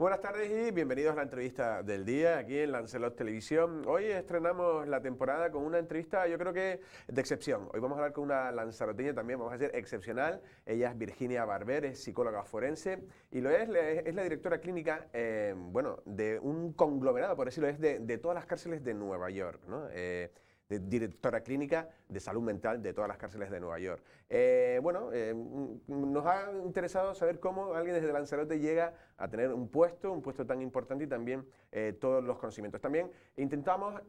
Buenas tardes y bienvenidos a la entrevista del día aquí en Lancelot Televisión. Hoy estrenamos la temporada con una entrevista, yo creo que de excepción. Hoy vamos a hablar con una lanzaroteña también, vamos a decir excepcional. Ella es Virginia Barber, es psicóloga forense y es la directora clínica, bueno, de un conglomerado, por decirlo, es de todas las cárceles de Nueva York, ¿no? Directora clínica de salud mental de todas las cárceles de Nueva York. Nos ha interesado saber cómo alguien desde Lanzarote llega a tener un puesto tan importante y también todos los conocimientos. También intentamos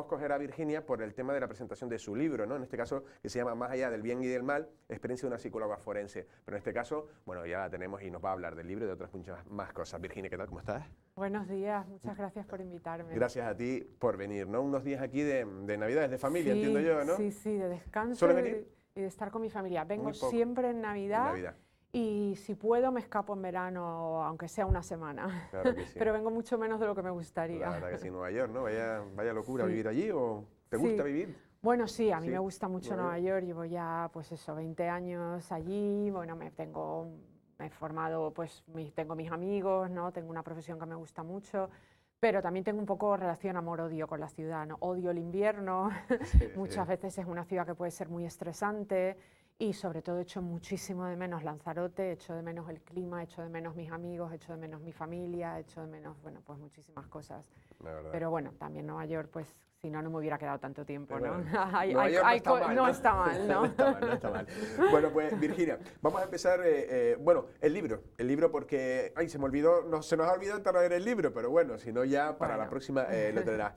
coger a Virginia por el tema de la presentación de su libro, ¿no? En este caso, que se llama Más allá del bien y del mal, experiencia de una psicóloga forense. Pero en este caso, bueno, ya la tenemos y nos va a hablar del libro y de otras muchas más cosas. Virginia, ¿qué tal? ¿Cómo estás? Buenos días, muchas gracias por invitarme. Gracias a ti por venir, ¿no? Unos días aquí de Navidades, de familia, Sí, entiendo yo, ¿no? sí, de descanso ¿Sueles venir? y de estar con mi familia. Vengo Muy poco. siempre en Navidad, En Navidad. y si puedo me escapo en verano, aunque sea una semana. Claro que sí. Pero vengo mucho menos de lo que me gustaría. La verdad que sí, Nueva York, ¿no? Vaya locura Sí. vivir allí, ¿o te Sí. gusta vivir? Bueno, sí, a mí Sí, me gusta mucho Nueva Nueva York, llevo ya, pues eso, 20 años allí, bueno, me he formado, pues tengo mis amigos, ¿no? Tengo una profesión que me gusta mucho, pero también tengo un poco relación amor-odio con la ciudad, ¿no? Odio el invierno, Sí, muchas sí. veces es una ciudad que puede ser muy estresante y sobre todo echo muchísimo de menos Lanzarote, echo de menos el clima, echo de menos mis amigos, echo de menos mi familia, echo de menos, bueno, pues muchísimas cosas. La verdad. Pero bueno, también Nueva York, pues si no, no me hubiera quedado tanto tiempo, Pero ¿no? bueno, Nueva York No está mal, ¿no? No está mal, no está mal. Bueno, pues Virginia, vamos a empezar, bueno, el libro porque, ay, se me olvidó, se nos ha olvidado traer el libro, pero bueno, si no ya para la Bueno. próxima lo traerás.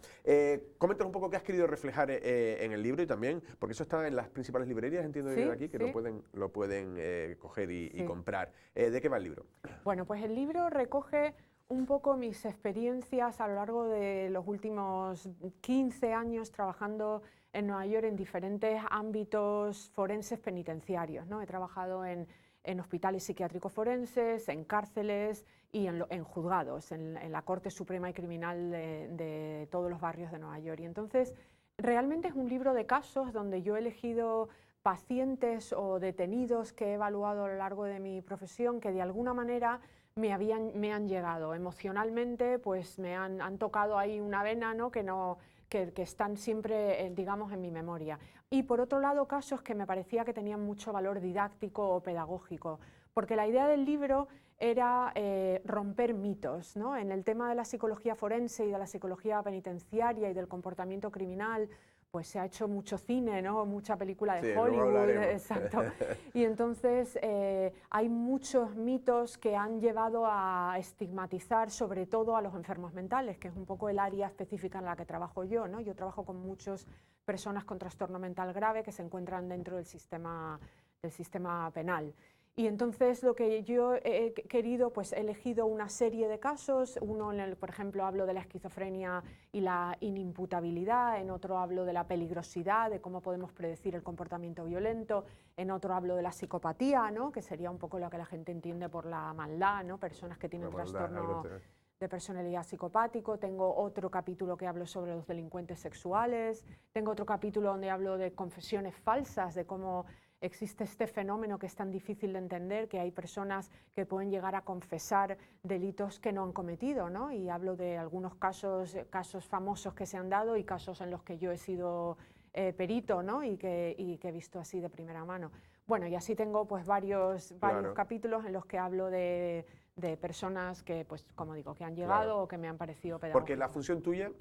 Coméntanos un poco qué has querido reflejar en el libro y también, porque eso está en las principales librerías, entiendo yo Sí, de aquí, que sí. lo pueden coger y Sí. comprar. ¿De qué va el libro? Bueno, pues el libro recoge un poco mis experiencias a lo largo de los últimos 15 años trabajando en Nueva York en diferentes ámbitos forenses penitenciarios, ¿no? He trabajado en hospitales psiquiátricos forenses, en cárceles y en juzgados, en la Corte Suprema y Criminal de todos los barrios de Nueva York. Y entonces, realmente es un libro de casos donde yo he elegido pacientes o detenidos que he evaluado a lo largo de mi profesión que de alguna manera me han llegado emocionalmente, pues me han tocado ahí una vena, ¿no? Que están siempre, digamos, en mi memoria. Y por otro lado, casos que me parecía que tenían mucho valor didáctico o pedagógico, porque la idea del libro era romper mitos, ¿no? En el tema de la psicología forense y de la psicología penitenciaria y del comportamiento criminal, pues se ha hecho mucho cine, ¿no? Mucha película de Sí, luego Hollywood, hablaremos. exacto. Y entonces hay muchos mitos que han llevado a estigmatizar sobre todo a los enfermos mentales, que es un poco el área específica en la que trabajo yo, ¿no? Yo trabajo con muchas personas con trastorno mental grave que se encuentran dentro del sistema penal. Y entonces lo que yo he querido, pues he elegido una serie de casos, uno en el, por ejemplo, hablo de la esquizofrenia y la inimputabilidad, en otro hablo de la peligrosidad, de cómo podemos predecir el comportamiento violento, en otro hablo de la psicopatía, ¿no? Que sería un poco lo que la gente entiende por la maldad, ¿no? Personas que tienen trastorno de personalidad psicopático. Tengo otro capítulo que hablo sobre los delincuentes sexuales, tengo otro capítulo donde hablo de confesiones falsas, de cómo existe este fenómeno que es tan difícil de entender, que hay personas que pueden llegar a confesar delitos que no han cometido, ¿no? Y hablo de algunos casos famosos que se han dado y casos en los que yo he sido perito, ¿no? y que he visto así de primera mano. Bueno, y así tengo pues varios Claro. capítulos en los que hablo de personas que, pues como digo, que han llegado Claro. o que me han parecido pedagógicos. Porque la función tuya,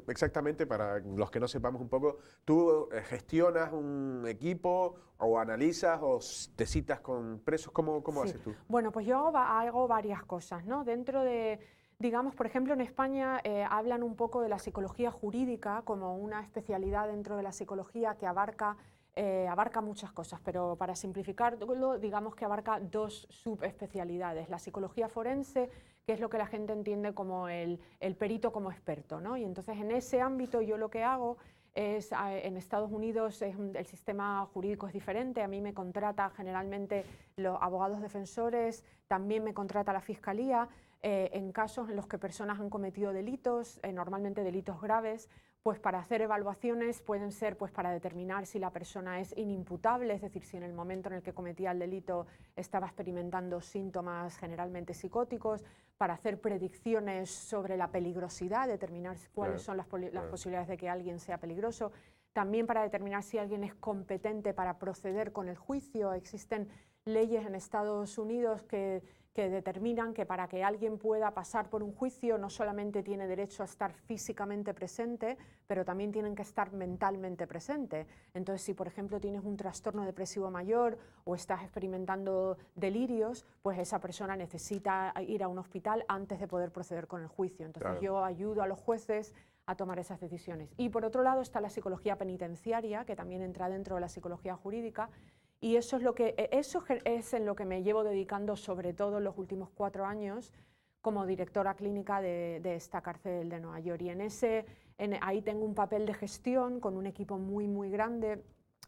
exactamente para los que no sepamos un poco, tú gestionas un equipo o analizas o te citas con presos, ¿cómo Sí. haces tú? Bueno, pues yo hago varias cosas, ¿no? Dentro de, digamos, por ejemplo, en España hablan un poco de la psicología jurídica como una especialidad dentro de la psicología que abarca muchas cosas, pero para simplificarlo, digamos que abarca dos subespecialidades. La psicología forense, que es lo que la gente entiende como el perito como experto, ¿no? Y entonces en ese ámbito yo lo que hago es, en Estados Unidos el sistema jurídico es diferente, a mí me contrata generalmente los abogados defensores, también me contrata la fiscalía, en casos en los que personas han cometido delitos, normalmente delitos graves, pues para hacer evaluaciones pueden ser pues para determinar si la persona es inimputable, es decir, si en el momento en el que cometía el delito estaba experimentando síntomas generalmente psicóticos, para hacer predicciones sobre la peligrosidad, determinar cuáles son las posibilidades de que alguien sea peligroso, también para determinar si alguien es competente para proceder con el juicio. Existen leyes en Estados Unidos que determinan que para que alguien pueda pasar por un juicio no solamente tiene derecho a estar físicamente presente, pero también tienen que estar mentalmente presente. Entonces, si por ejemplo tienes un trastorno depresivo mayor o estás experimentando delirios, pues esa persona necesita ir a un hospital antes de poder proceder con el juicio. Entonces yo ayudo a los jueces a tomar esas decisiones. Y por otro lado está la psicología penitenciaria, que también entra dentro de la psicología jurídica, y eso es en lo que me llevo dedicando sobre todo en los últimos 4 años como directora clínica de esta cárcel de Nueva York. Y ahí tengo un papel de gestión con un equipo muy, muy grande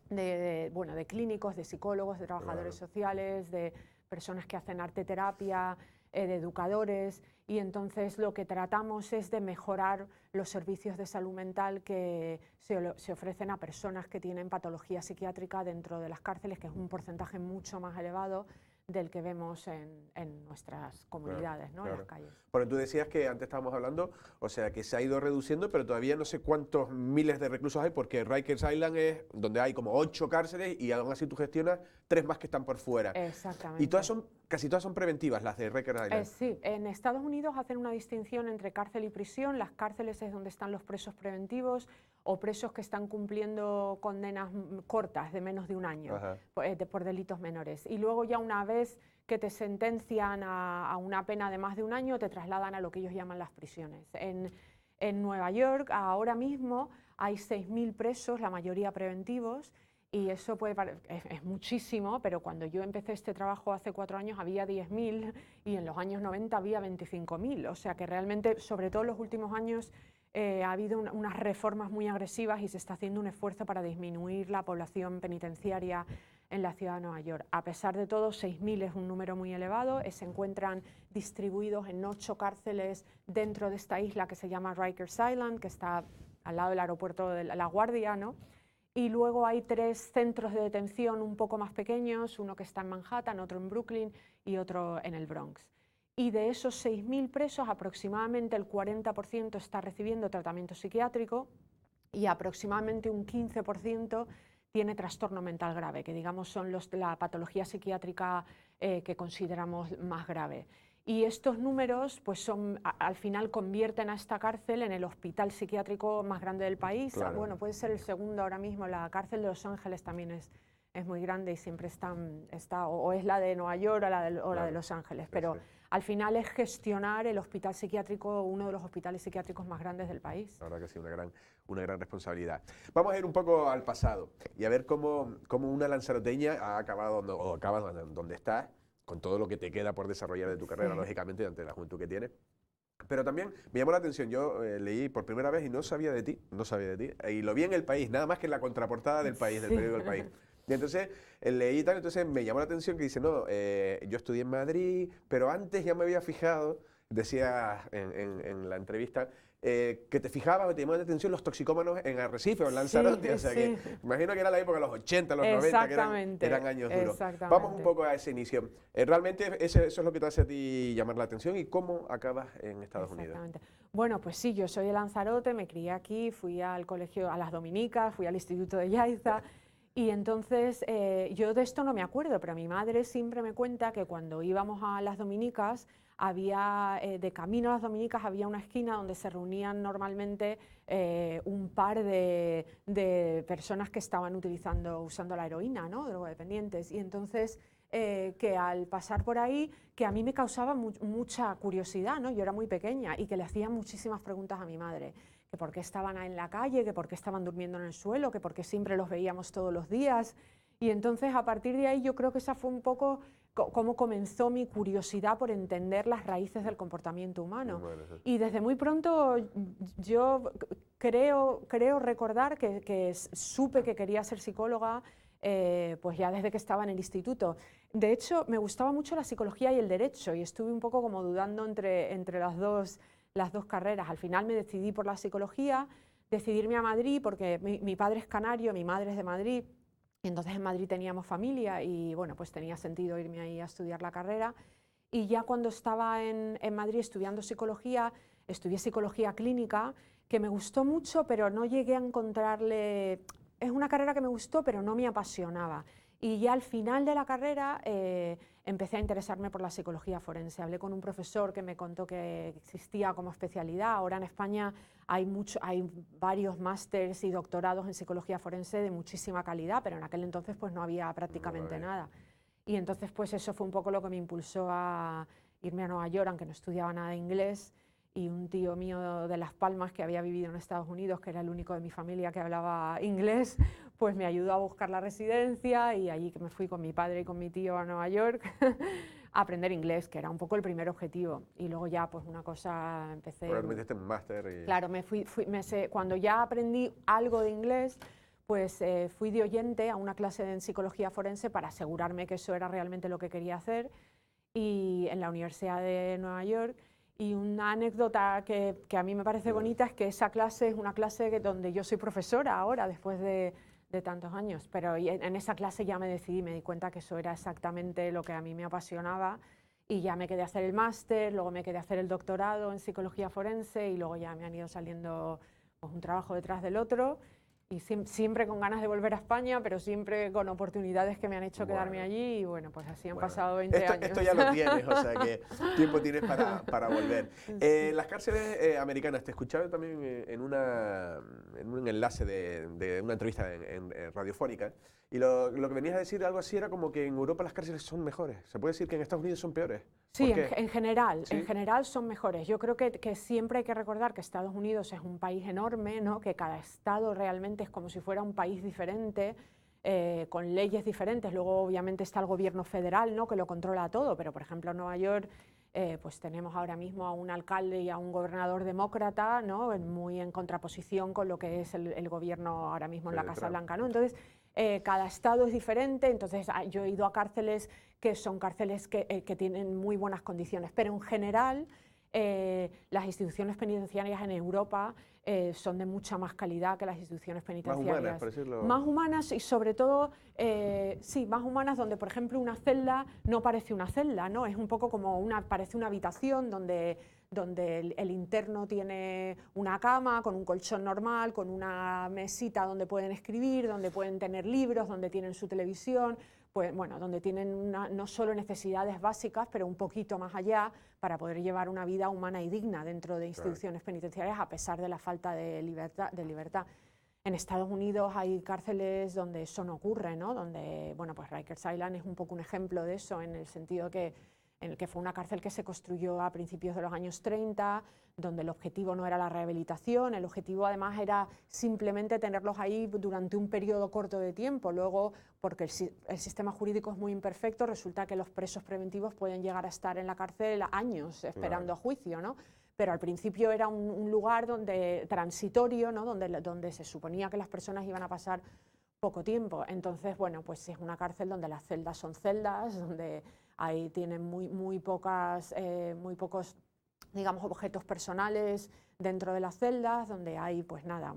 de clínicos, de psicólogos, de trabajadores sociales, de personas que hacen arte terapia, de educadores, y entonces lo que tratamos es de mejorar los servicios de salud mental que se ofrecen a personas que tienen patología psiquiátrica dentro de las cárceles, que es un porcentaje mucho más elevado del que vemos en nuestras comunidades, ¿no? En las calles. Bueno, tú decías que antes estábamos hablando, o sea, que se ha ido reduciendo, pero todavía no sé cuántos miles de reclusos hay, porque Rikers Island es donde hay como 8 cárceles y aún así tú gestionas 3 más que están por fuera. Exactamente. Y casi todas son preventivas, las de Rikers Island. Sí, en Estados Unidos hacen una distinción entre cárcel y prisión. Las cárceles es donde están los presos preventivos o presos que están cumpliendo condenas cortas de menos de un año por delitos menores. Y luego ya una vez que te sentencian a una pena de más de un año, te trasladan a lo que ellos llaman las prisiones. En Nueva York ahora mismo hay 6.000 presos, la mayoría preventivos, y eso es muchísimo, pero cuando yo empecé este trabajo hace 4 años había 10.000 y en los años 90 había 25.000, o sea que realmente, sobre todo en los últimos años, ha habido unas reformas muy agresivas y se está haciendo un esfuerzo para disminuir la población penitenciaria en la ciudad de Nueva York. A pesar de todo, 6.000 es un número muy elevado, se encuentran distribuidos en 8 cárceles dentro de esta isla que se llama Rikers Island, que está al lado del aeropuerto de La Guardia, ¿no? Y luego hay 3 centros de detención un poco más pequeños, uno que está en Manhattan, otro en Brooklyn y otro en el Bronx. Y de esos 6.000 presos, aproximadamente el 40% está recibiendo tratamiento psiquiátrico y aproximadamente un 15% tiene trastorno mental grave, que digamos son la patología psiquiátrica que consideramos más grave. Y estos números, pues al final convierten a esta cárcel en el hospital psiquiátrico más grande del país. Claro. Bueno, puede ser el segundo ahora mismo. La cárcel de Los Ángeles también es muy grande y siempre está o es la de Nueva York o la de Los Ángeles. Pero al final es gestionar el hospital psiquiátrico, uno de los hospitales psiquiátricos más grandes del país. La verdad que sí, una gran responsabilidad. Vamos a ir un poco al pasado y a ver cómo una lanzaroteña ha acabado donde está, con todo lo que te queda por desarrollar de tu carrera, lógicamente, ante la juventud que tienes. Pero también me llamó la atención, yo leí por primera vez y no sabía de ti, y lo vi en El País, nada más que en la contraportada del País, del periódico El País. Y entonces leí tal, entonces me llamó la atención que dice, no, yo estudié en Madrid, pero antes ya me había fijado, decía en la entrevista, que te fijabas, que te llamaban la atención los toxicómanos en Arrecife o en Lanzarote, o sea que imagino que era la época de los 80, los 90, que eran años duros. Vamos un poco a ese inicio. Realmente eso es lo que te hace a ti llamar la atención y cómo acabas en Estados Unidos. Bueno, pues sí, yo soy de Lanzarote, me crié aquí, fui al colegio, a las Dominicas, fui al Instituto de Yaiza. Y entonces yo de esto no me acuerdo, pero mi madre siempre me cuenta que cuando íbamos a las Dominicas, de camino a las Dominicas había una esquina donde se reunían normalmente un par de personas que estaban usando la heroína, ¿no? Drogodependientes. Y entonces que al pasar por ahí, que a mí me causaba mucha curiosidad, ¿no? Yo era muy pequeña y que le hacía muchísimas preguntas a mi madre. Que por qué estaban en la calle, que por qué estaban durmiendo en el suelo, que por qué siempre los veíamos todos los días. Y entonces a partir de ahí yo creo que esa fue un poco cómo comenzó mi curiosidad por entender las raíces del comportamiento humano. Y desde muy pronto yo creo recordar que supe que quería ser psicóloga, pues ya desde que estaba en el instituto. De hecho, me gustaba mucho la psicología y el derecho y estuve un poco como dudando entre las dos carreras. Al final me decidí por la psicología. decidirme a Madrid porque mi padre es canario, mi madre es de Madrid, y entonces en Madrid teníamos familia y bueno, pues tenía sentido irme ahí a estudiar la carrera. Y ya cuando estaba en Madrid estudiando psicología, estudié psicología clínica, que me gustó mucho, pero no llegué a encontrarle... Es una carrera que me gustó, pero no me apasionaba. Y ya al final de la carrera empecé a interesarme por la psicología forense. Hablé con un profesor que me contó que existía como especialidad. Ahora en España hay varios másters y doctorados en psicología forense de muchísima calidad, pero en aquel entonces pues no había prácticamente nada. Y entonces pues eso fue un poco lo que me impulsó a irme a Nueva York, aunque no estudiaba nada de inglés, y un tío mío de Las Palmas que había vivido en Estados Unidos, que era el único de mi familia que hablaba inglés, pues me ayudó a buscar la residencia y allí que me fui con mi padre y con mi tío a Nueva York a aprender inglés, que era un poco el primer objetivo. Y luego ya pues una cosa empecé... Ahora te metiste en un máster y... Claro, cuando ya aprendí algo de inglés, pues fui de oyente a una clase en psicología forense para asegurarme que eso era realmente lo que quería hacer y en la Universidad de Nueva York. Y una anécdota que a mí me parece bonita es que esa clase es una clase donde yo soy profesora ahora, después de tantos años, pero en esa clase ya me decidí, me di cuenta que eso era exactamente lo que a mí me apasionaba y ya me quedé a hacer el máster, luego me quedé a hacer el doctorado en psicología forense y luego ya me han ido saliendo pues, un trabajo detrás del otro y siempre con ganas de volver a España, pero siempre con oportunidades que me han hecho quedarme allí y bueno, pues así han pasado 20 años. Esto ya lo tienes, o sea que tiempo tienes para volver. Las cárceles americanas, te escuchaba también en un enlace de una entrevista en radiofónica y lo que venías a decir algo así era como que en Europa las cárceles son mejores. ¿Se puede decir que en Estados Unidos son peores? Sí, en general son mejores. Yo creo que siempre hay que recordar que Estados Unidos es un país enorme, ¿no? Que cada estado realmente es como si fuera un país diferente, con leyes diferentes. Luego obviamente está el gobierno federal, ¿no? Que lo controla todo, pero por ejemplo en Nueva York pues tenemos ahora mismo a un alcalde y a un gobernador demócrata, ¿no? Muy en contraposición con lo que es el gobierno ahora mismo en la Casa Blanca, ¿no? Entonces, cada estado es diferente, entonces yo he ido a cárceles que son cárceles que tienen muy buenas condiciones, pero en general las instituciones penitenciarias en Europa son de mucha más calidad que las instituciones penitenciarias. Más humanas, por decirlo. Más humanas y sobre todo, sí, más humanas donde, por ejemplo, una celda no parece una celda, ¿no? Es un poco como parece una habitación donde el interno tiene una cama con un colchón normal, con una mesita donde pueden escribir, donde pueden tener libros, donde tienen su televisión, pues, bueno, donde tienen no solo necesidades básicas, pero un poquito más allá para poder llevar una vida humana y digna dentro de instituciones penitenciarias a pesar de la falta de libertad. En Estados Unidos hay cárceles donde eso no ocurre, ¿no? Donde, bueno, pues Rikers Island es un poco un ejemplo de eso, en el sentido en el que fue una cárcel que se construyó a principios de los años 30, donde el objetivo no era la rehabilitación, el objetivo además era simplemente tenerlos ahí durante un periodo corto de tiempo. Luego, porque el sistema jurídico es muy imperfecto, resulta que los presos preventivos pueden llegar a estar en la cárcel años esperando a juicio, ¿no? Pero al principio era un lugar transitorio, ¿no? donde se suponía que las personas iban a pasar poco tiempo. Entonces, bueno, pues es una cárcel donde las celdas son celdas, donde ahí tienen muy pocos, digamos, objetos personales dentro de las celdas, donde hay, pues nada...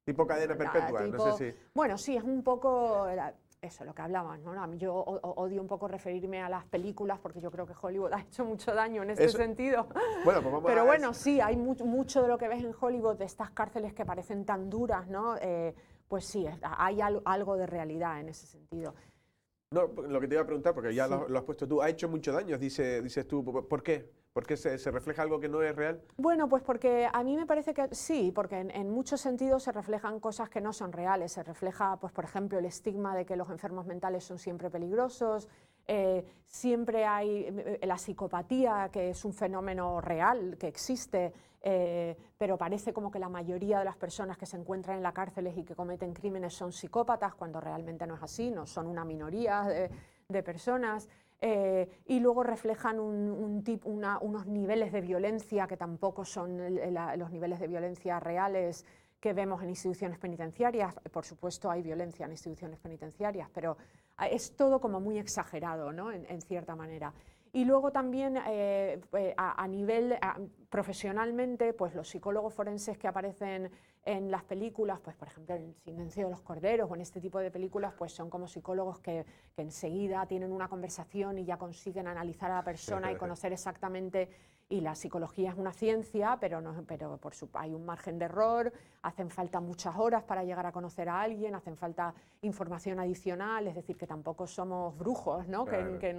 Tipo cadena perpetua, no sé si... Bueno, sí, es un poco... Eso, lo que hablaban, ¿no? A mí yo odio un poco referirme a las películas porque yo creo que Hollywood ha hecho mucho daño en este sentido. Bueno, pues pero bueno, sí, hay mucho de lo que ves en Hollywood, de estas cárceles que parecen tan duras, ¿no? Pues sí, hay algo de realidad en ese sentido. No, lo que te iba a preguntar, porque ya lo has puesto tú, ha hecho mucho daño, dices tú, ¿por qué? ¿Por qué se refleja algo que no es real? Bueno, pues porque a mí me parece que sí, porque en muchos sentidos se reflejan cosas que no son reales. Se refleja, pues por ejemplo, el estigma de que los enfermos mentales son siempre peligrosos, siempre hay la psicopatía, que es un fenómeno real, que existe, pero parece como que la mayoría de las personas que se encuentran en las cárceles y que cometen crímenes son psicópatas, cuando realmente no es así, no son una minoría de personas. Y luego reflejan unos niveles de violencia que tampoco son los niveles de violencia reales que vemos en instituciones penitenciarias. Por supuesto hay violencia en instituciones penitenciarias, pero es todo como muy exagerado, ¿no? en cierta manera. Y luego también a nivel profesionalmente, pues los psicólogos forenses que aparecen en las películas, pues por ejemplo en El silencio de los corderos o en este tipo de películas, pues son como psicólogos que enseguida tienen una conversación y ya consiguen analizar a la persona y conocer exactamente. Y la psicología es una ciencia, pero hay un margen de error, hacen falta muchas horas para llegar a conocer a alguien, hacen falta información adicional, es decir, que tampoco somos brujos, ¿no? Claro. Que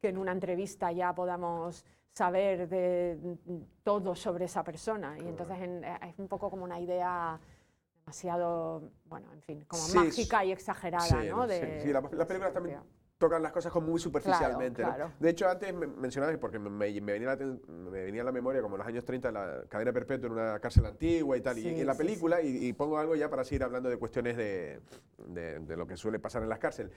en una entrevista ya podamos saber de todo sobre esa persona. Y entonces es un poco como una idea demasiado, bueno, en fin, como mágica y exagerada, ¿no? Sí, las películas también tocan las cosas como muy superficialmente. Claro. ¿No? De hecho, antes mencionabas, porque me venía a la memoria como en los años 30 la cadena perpetua en una cárcel antigua y tal, y en la película, y pongo algo ya para seguir hablando de cuestiones de lo que suele pasar en las cárceles.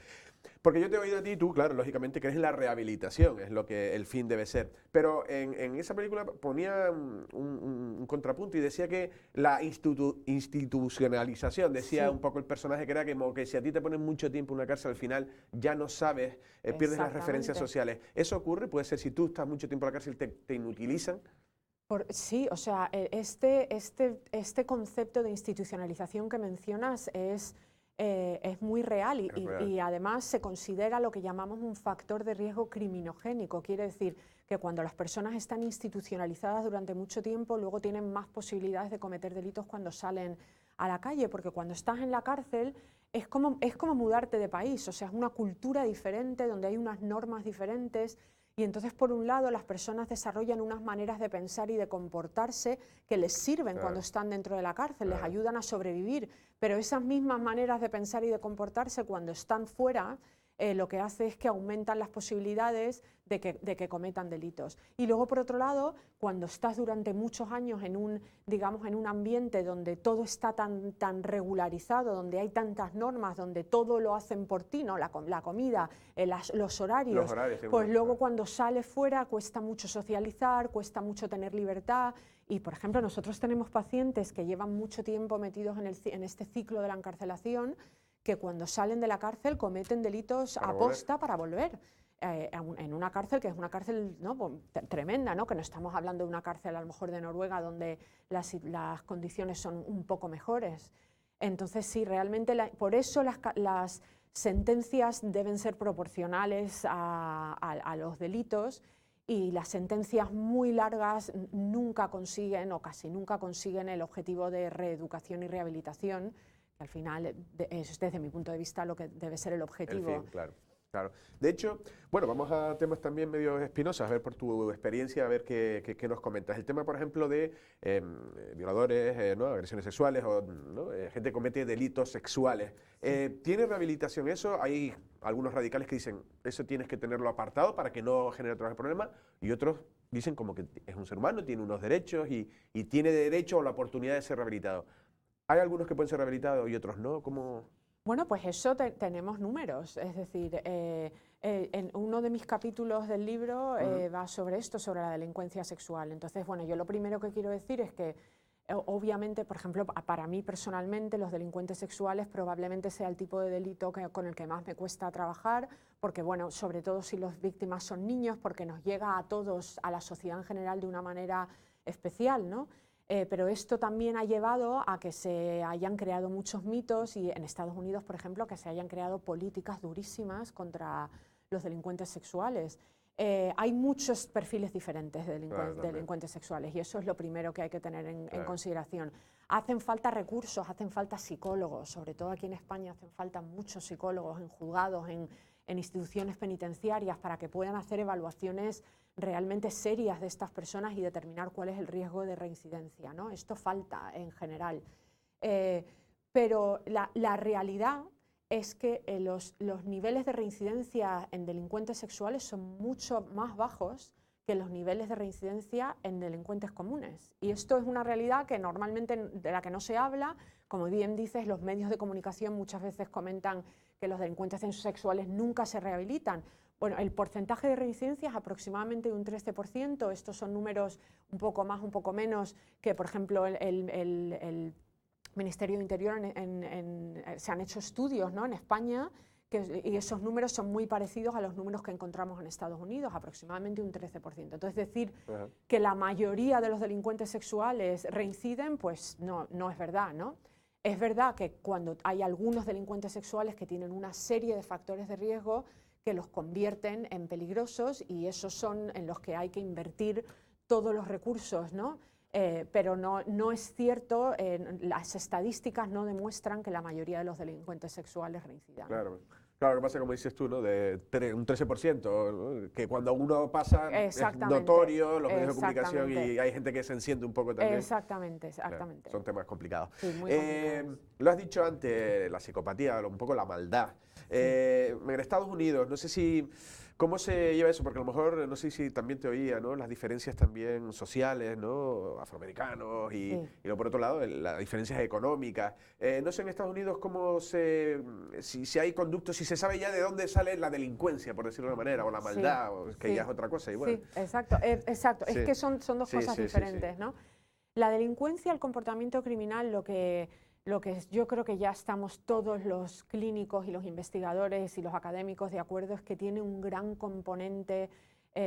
Porque yo te he oído a ti, tú, claro, lógicamente crees en la rehabilitación, es lo que el fin debe ser. Pero en esa película ponía un contrapunto y decía que la institucionalización, decía un poco el personaje, que era como que si a ti te ponen mucho tiempo en una cárcel, al final ya no sabes, pierdes las referencias sociales. ¿Eso ocurre? Puede ser si tú estás mucho tiempo en la cárcel, te inutilizan. Sí, o sea, este concepto de institucionalización que mencionas es muy real y además se considera lo que llamamos un factor de riesgo criminogénico. Quiere decir que cuando las personas están institucionalizadas durante mucho tiempo, luego tienen más posibilidades de cometer delitos cuando salen a la calle, porque cuando estás en la cárcel es como mudarte de país, o sea, es una cultura diferente, donde hay unas normas diferentes. Y entonces, por un lado, las personas desarrollan unas maneras de pensar y de comportarse que les sirven cuando están dentro de la cárcel, les ayudan a sobrevivir, pero esas mismas maneras de pensar y de comportarse cuando están fuera, lo que hace es que aumentan las posibilidades de que cometan delitos. Y luego, por otro lado, cuando estás durante muchos años en un ambiente donde todo está tan regularizado, donde hay tantas normas, donde todo lo hacen por ti, ¿no? La comida, los horarios, pues luego cuando sales fuera cuesta mucho socializar, cuesta mucho tener libertad. Y, por ejemplo, nosotros tenemos pacientes que llevan mucho tiempo metidos en este ciclo de la encarcelación, que cuando salen de la cárcel cometen delitos aposta para volver. En una cárcel que es una cárcel, ¿no?, tremenda, ¿no?, que no estamos hablando de una cárcel a lo mejor de Noruega donde las condiciones son un poco mejores. Entonces sí, realmente por eso las sentencias deben ser proporcionales a los delitos, y las sentencias muy largas nunca consiguen o casi nunca consiguen el objetivo de reeducación y rehabilitación, que al final es desde mi punto de vista lo que debe ser el objetivo. El fin, claro. Claro. De hecho, bueno, vamos a temas también medio espinosos, a ver por tu experiencia, a ver qué nos comentas. El tema, por ejemplo, de violadores, ¿no?, agresiones sexuales, o ¿no?, gente que comete delitos sexuales. ¿Tiene rehabilitación eso? Hay algunos radicales que dicen, eso tienes que tenerlo apartado para que no genere otro problema, y otros dicen como que es un ser humano, tiene unos derechos y tiene derecho a la oportunidad de ser rehabilitado. Hay algunos que pueden ser rehabilitados y otros no. ¿Cómo? Bueno, pues eso tenemos números, es decir, en uno de mis capítulos del libro va sobre esto, sobre la delincuencia sexual. Entonces, bueno, yo lo primero que quiero decir es que obviamente, por ejemplo, para mí personalmente, los delincuentes sexuales probablemente sea el tipo de delito con el que más me cuesta trabajar, porque, bueno, sobre todo si las víctimas son niños, porque nos llega a todos, a la sociedad en general, de una manera especial, ¿no? Pero esto también ha llevado a que se hayan creado muchos mitos, y en Estados Unidos, por ejemplo, que se hayan creado políticas durísimas contra los delincuentes sexuales. Hay muchos perfiles diferentes de delincuentes sexuales, y eso es lo primero que hay que tener en consideración. Hacen falta recursos, hacen falta psicólogos, sobre todo aquí en España hacen falta muchos psicólogos en juzgados, en instituciones penitenciarias, para que puedan hacer evaluaciones realmente serias de estas personas y determinar cuál es el riesgo de reincidencia, ¿no? Esto falta en general. Pero la realidad es que los niveles de reincidencia en delincuentes sexuales son mucho más bajos que los niveles de reincidencia en delincuentes comunes. Y esto es una realidad que normalmente de la que no se habla. Como bien dices, los medios de comunicación muchas veces comentan que los delincuentes sexuales nunca se rehabilitan. Bueno, el porcentaje de reincidencia es aproximadamente un 13%. Estos son números un poco más, un poco menos que, por ejemplo, el Ministerio de Interior se han hecho estudios, ¿no?, en España, y esos números son muy parecidos a los números que encontramos en Estados Unidos, aproximadamente un 13%. Entonces, decir que la mayoría de los delincuentes sexuales reinciden, pues no es verdad, ¿no? Es verdad que cuando hay algunos delincuentes sexuales que tienen una serie de factores de riesgo que los convierten en peligrosos, y esos son en los que hay que invertir todos los recursos, ¿no? Pero no es cierto, las estadísticas no demuestran que la mayoría de los delincuentes sexuales reincidan. Claro. Claro, lo que pasa, como dices tú, ¿no? De un 13%, ¿no? Que cuando uno pasa es notorio, los medios de comunicación, y hay gente que se enciende un poco también. Exactamente. Claro, son temas complicados. Sí, muy complicados. Lo has dicho antes, la psicopatía, un poco la maldad. En Estados Unidos, no sé si... ¿Cómo se lleva eso? Porque a lo mejor, no sé si también te oía, ¿no? Las diferencias también sociales, ¿no? Afroamericanos y luego por otro lado las diferencias económicas. No sé en Estados Unidos cómo si hay conductos, si se sabe ya de dónde sale la delincuencia, por decirlo de una manera, o la maldad, o que ya es otra cosa. Y bueno. Sí, exacto. Es que son dos cosas diferentes, ¿no? La delincuencia, el comportamiento criminal, lo que yo creo que ya estamos todos los clínicos y los investigadores y los académicos de acuerdo, es que tiene un gran componente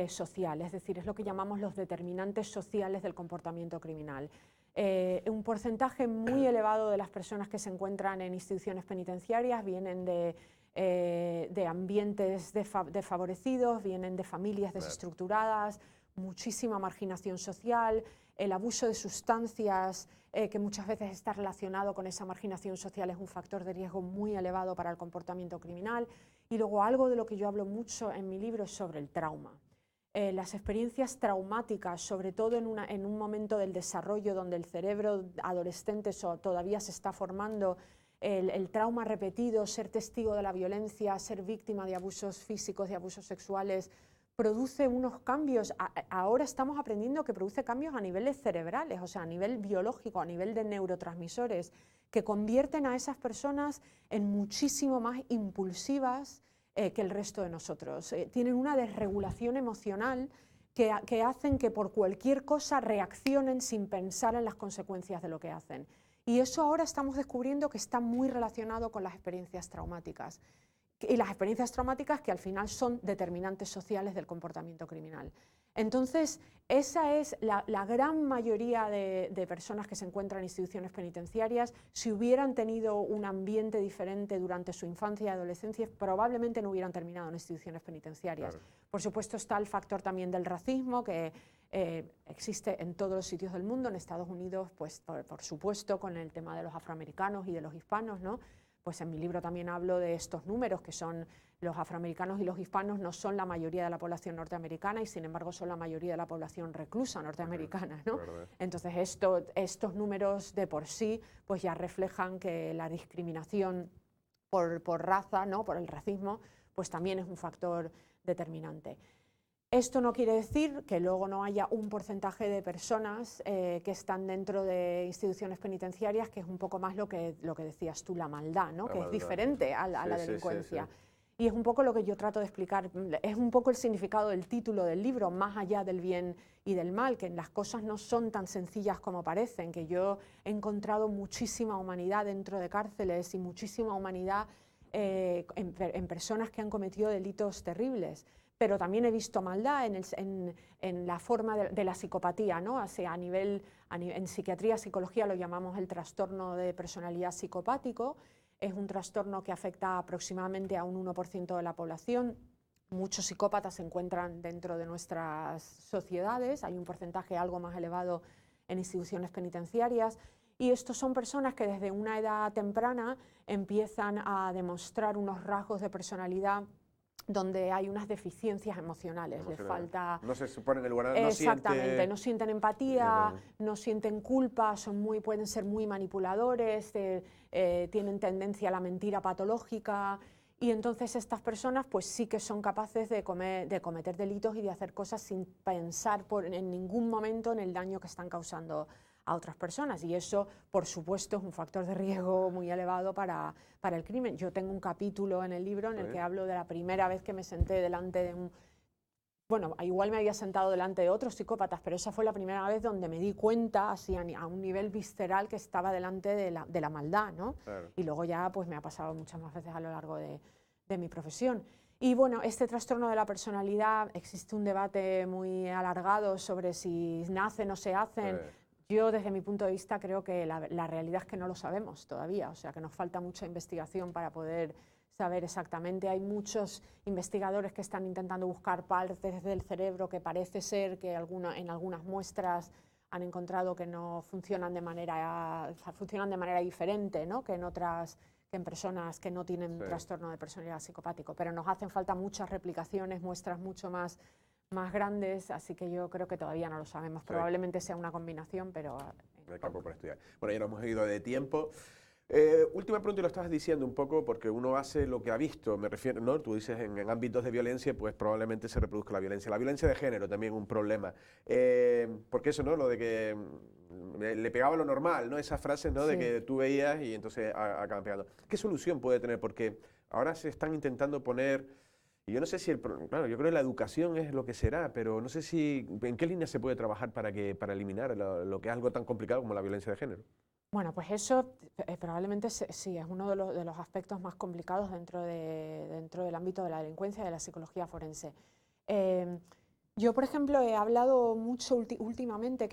social, es decir, es lo que llamamos los determinantes sociales del comportamiento criminal. Un porcentaje muy elevado de las personas que se encuentran en instituciones penitenciarias vienen de ambientes desfavorecidos, vienen de familias desestructuradas, muchísima marginación social, el abuso de sustancias, que muchas veces está relacionado con esa marginación social, es un factor de riesgo muy elevado para el comportamiento criminal. Y luego algo de lo que yo hablo mucho en mi libro es sobre el trauma. Las experiencias traumáticas, sobre todo en un momento del desarrollo donde el cerebro adolescente todavía se está formando, el trauma repetido, ser testigo de la violencia, ser víctima de abusos físicos, de abusos sexuales, produce unos cambios. Ahora estamos aprendiendo que produce cambios a niveles cerebrales, o sea, a nivel biológico, a nivel de neurotransmisores, que convierten a esas personas en muchísimo más impulsivas que el resto de nosotros. Tienen una desregulación emocional que hacen que por cualquier cosa reaccionen sin pensar en las consecuencias de lo que hacen. Y eso ahora estamos descubriendo que está muy relacionado con las experiencias traumáticas. Y las experiencias traumáticas que al final son determinantes sociales del comportamiento criminal. Entonces, esa es la gran mayoría de personas que se encuentran en instituciones penitenciarias. Si hubieran tenido un ambiente diferente durante su infancia y adolescencia, probablemente no hubieran terminado en instituciones penitenciarias. Claro. Por supuesto está el factor también del racismo, que existe en todos los sitios del mundo. En Estados Unidos, pues por supuesto, con el tema de los afroamericanos y de los hispanos, ¿no? Pues en mi libro también hablo de estos números, que son los afroamericanos y los hispanos no son la mayoría de la población norteamericana y sin embargo son la mayoría de la población reclusa norteamericana, ¿no? Entonces estos números de por sí pues ya reflejan que la discriminación por raza, ¿no? Por el racismo, pues también es un factor determinante. Esto no quiere decir que luego no haya un porcentaje de personas que están dentro de instituciones penitenciarias, que es un poco más lo que decías tú, la maldad, ¿no? Que es diferente a la delincuencia. Y es un poco lo que yo trato de explicar, es un poco el significado del título del libro, más allá del bien y del mal, que las cosas no son tan sencillas como parecen, que yo he encontrado muchísima humanidad dentro de cárceles y muchísima humanidad en personas que han cometido delitos terribles. Pero también he visto maldad en la forma de la psicopatía, ¿no? O sea, en psiquiatría, psicología lo llamamos el trastorno de personalidad psicopático. Es un trastorno que afecta aproximadamente a un 1% de la población. Muchos psicópatas se encuentran dentro de nuestras sociedades. Hay un porcentaje algo más elevado en instituciones penitenciarias. Y estos son personas que desde una edad temprana empiezan a demostrar unos rasgos de personalidad donde hay unas deficiencias emocionales, les falta... No se supone en el lugar... Exactamente, no sienten empatía, no sienten culpa, pueden ser muy manipuladores, tienen tendencia a la mentira patológica, y entonces estas personas pues sí que son capaces de cometer delitos y de hacer cosas sin pensar en ningún momento en el daño que están causando a otras personas, y eso por supuesto es un factor de riesgo muy elevado para el crimen. Yo tengo un capítulo en el libro en el que hablo de la primera vez que me senté delante de un... Bueno, igual me había sentado delante de otros psicópatas, pero esa fue la primera vez donde me di cuenta, así a un nivel visceral, que estaba delante de la maldad, ¿no? Claro. Y luego ya pues me ha pasado muchas más veces a lo largo de de mi profesión. Y bueno, este trastorno de la personalidad, existe un debate muy alargado sobre si nacen o se hacen. Yo, desde mi punto de vista, creo que la realidad es que no lo sabemos todavía, o sea que nos falta mucha investigación para poder saber exactamente. Hay muchos investigadores que están intentando buscar partes del cerebro que parece ser que en algunas muestras han encontrado que no funcionan de manera diferente, ¿no?, que en personas que no tienen trastorno de personalidad psicopático, pero nos hacen falta muchas replicaciones, muestras mucho más grandes, así que yo creo que todavía no lo sabemos. Probablemente sea una combinación, pero... hay campo por estudiar. Bueno, ya nos hemos ido de tiempo. Última pregunta, y lo estabas diciendo un poco, porque uno hace lo que ha visto, me refiero, ¿no? Tú dices en ámbitos de violencia, pues probablemente se reproduzca la violencia. La violencia de género también es un problema. Porque eso, ¿no? Lo de que le pegaba lo normal, ¿no? Esas frases, ¿no? De que tú veías y entonces acaban pegando. ¿Qué solución puede tener? Porque ahora se están intentando poner... Y yo no sé si, claro, yo creo que la educación es lo que será, pero no sé si, ¿en qué línea se puede trabajar para eliminar lo que es algo tan complicado como la violencia de género? Bueno, pues eso probablemente sí, es uno de los aspectos más complicados dentro del ámbito de la delincuencia y de la psicología forense. Yo, por ejemplo, he hablado mucho últimamente,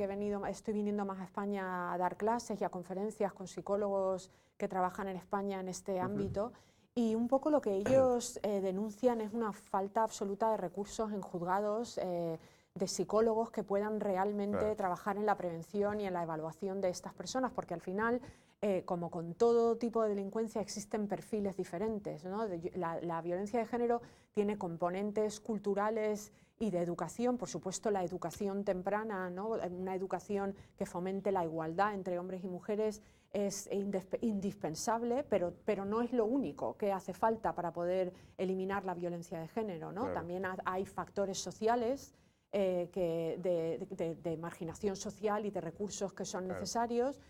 estoy viniendo más a España a dar clases y a conferencias con psicólogos que trabajan en España en este ámbito, y un poco lo que ellos denuncian es una falta absoluta de recursos en juzgados, de psicólogos que puedan realmente trabajar en la prevención y en la evaluación de estas personas, porque al final, como con todo tipo de delincuencia, existen perfiles diferentes, ¿no? La violencia de género tiene componentes culturales y de educación, por supuesto la educación temprana, ¿no? Una educación que fomente la igualdad entre hombres y mujeres es indispensable, pero no es lo único que hace falta para poder eliminar la violencia de género, ¿no? También hay factores sociales de marginación social y de recursos que son necesarios,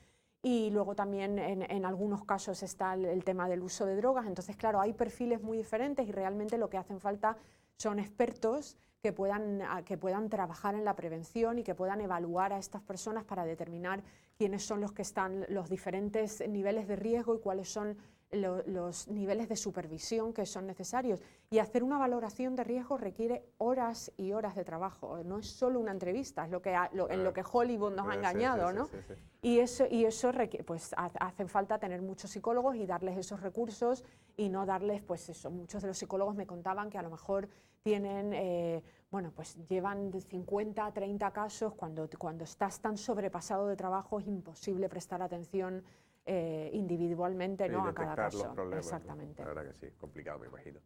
y luego también en algunos casos está el tema del uso de drogas. Entonces, claro, hay perfiles muy diferentes y realmente lo que hacen falta son expertos que puedan trabajar en la prevención y que puedan evaluar a estas personas para determinar quiénes son los diferentes niveles de riesgo y cuáles son los niveles de supervisión que son necesarios. Y hacer una valoración de riesgo requiere horas y horas de trabajo, no es solo una entrevista, es en lo que Hollywood nos ha engañado, ¿no? Y eso pues hace falta tener muchos psicólogos y darles esos recursos, y no darles, pues eso, muchos de los psicólogos me contaban que a lo mejor tienen, bueno, pues llevan de 50 a 30 casos, cuando estás tan sobrepasado de trabajo es imposible prestar atención individualmente, ¿no?, a cada caso. Los problemas, exactamente. ¿no? La verdad que sí, complicado, me imagino.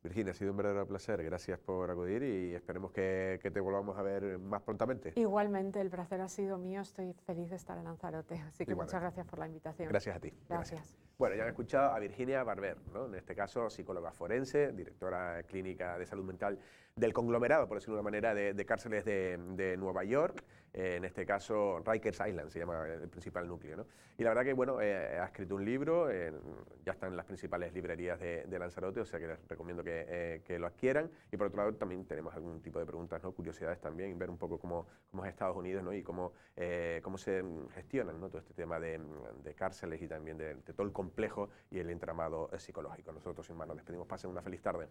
Virginia, ha sido un verdadero placer, gracias por acudir y esperemos que te volvamos a ver más prontamente. Igualmente, el placer ha sido mío, estoy feliz de estar en Lanzarote, así que muchas gracias por la invitación. Gracias a ti. Gracias. Bueno, ya han escuchado a Virginia Barber, ¿no? En este caso psicóloga forense, directora clínica de salud mental del conglomerado, por decirlo de una manera, de cárceles de Nueva York. En este caso, Rikers Island se llama el principal núcleo, ¿no? Y la verdad que, bueno, ha escrito un libro, ya está en las principales librerías de Lanzarote, o sea que les recomiendo que lo adquieran. Y por otro lado, también tenemos algún tipo de preguntas, ¿no?, curiosidades también, ver un poco cómo es Estados Unidos, ¿no?, y cómo se gestionan, ¿no?, todo este tema de cárceles y también de todo el complejo y el entramado psicológico. Nosotros, sin más, nos despedimos. Pasen una feliz tarde.